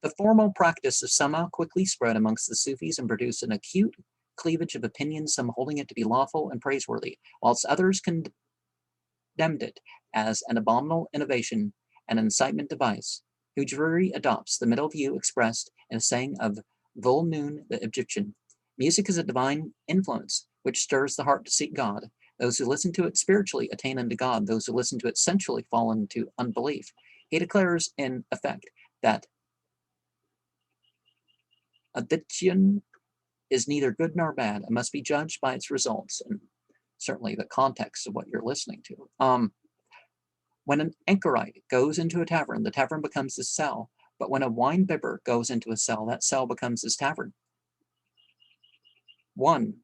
The formal practice of sama quickly spread amongst the Sufis and produced an acute cleavage of opinions, some holding it to be lawful and praiseworthy, whilst others condemned it as an abominable innovation and an incitement to vice. Hujwiri adopts the middle view expressed in a saying of Dhul-Nun the Egyptian. Music is a divine influence which stirs the heart to seek God. Those who listen to it spiritually attain unto God. Those who listen to it sensually fall into unbelief. He declares, in effect, that addiction is neither good nor bad. It must be judged by its results, and certainly the context of what you're listening to. When an anchorite goes into a tavern, the tavern becomes his cell. But when a wine bibber goes into a cell, that cell becomes his tavern. One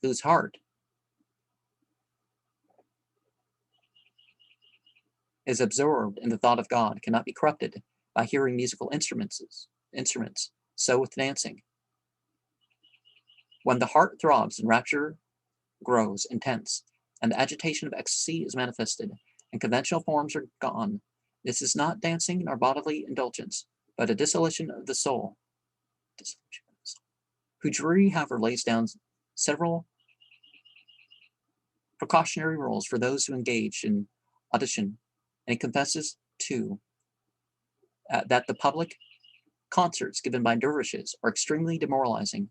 whose heart is absorbed in the thought of God cannot be corrupted by hearing musical instruments. So with dancing. When the heart throbs and rapture grows intense, and the agitation of ecstasy is manifested, and conventional forms are gone, this is not dancing nor bodily indulgence, but a dissolution of the soul. Hujwiri, however, lays down several precautionary rules for those who engage in audition, and he confesses, too, that the public concerts given by dervishes are extremely demoralizing.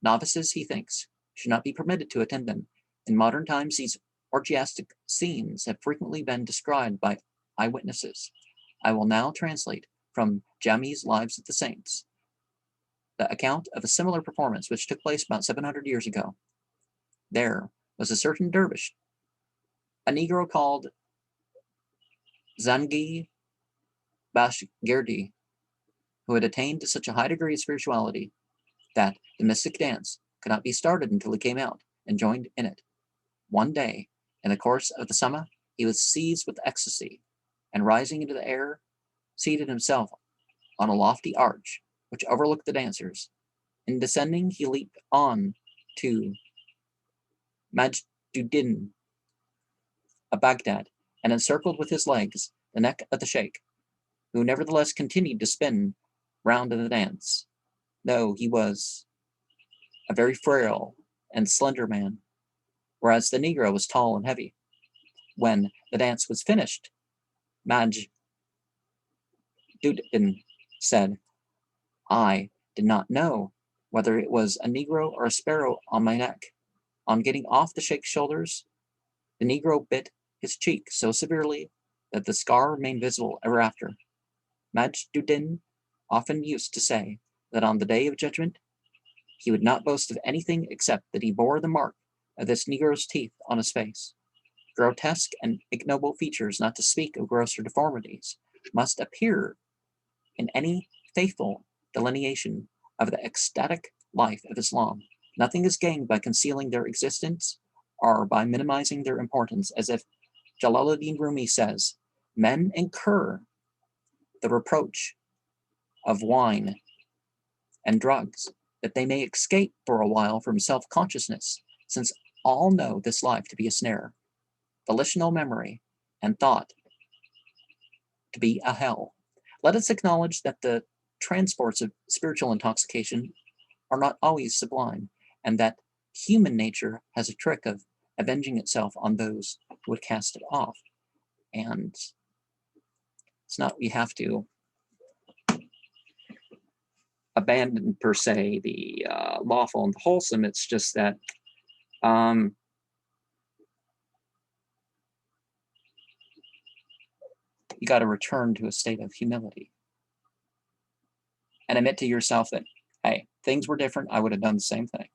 Novices, he thinks, should not be permitted to attend them. In modern times, these orgiastic scenes have frequently been described by eyewitnesses. I will now translate from Jami's Lives of the Saints the account of a similar performance which took place about 700 years ago. There was a certain dervish, a Negro called Zangi Bashgirdi, who had attained to such a high degree of spirituality that the mystic dance could not be started until he came out and joined in it. One day, in the course of the sama, he was seized with ecstasy, and rising into the air, seated himself on a lofty arch which overlooked the dancers. In descending, he leaped on to Majduddin of Baghdad, and encircled with his legs the neck of the sheikh, who nevertheless continued to spin round in the dance, though he was a very frail and slender man, whereas the Negro was tall and heavy. When the dance was finished, Majduddin said, I did not know whether it was a Negro or a sparrow on my neck. On getting off the sheikh's shoulders, the Negro bit his cheek so severely that the scar remained visible ever after. Majduddin often used to say that on the day of judgment, he would not boast of anything except that he bore the mark of this Negro's teeth on his face. Grotesque and ignoble features, not to speak of grosser deformities, must appear in any faithful delineation of the ecstatic life of Islam. Nothing is gained by concealing their existence or by minimizing their importance, as if Jalaluddin Rumi says, men incur the reproach of wine and drugs, that they may escape for a while from self-consciousness, since all know this life to be a snare, volitional memory, and thought to be a hell. Let us acknowledge that the transports of spiritual intoxication are not always sublime, and that human nature has a trick of avenging itself on those who would cast it off. And it's not we have to abandon, per se, the lawful and the wholesome. It's just that you got to return to a state of humility and admit to yourself that, hey, things were different. I would have done the same thing.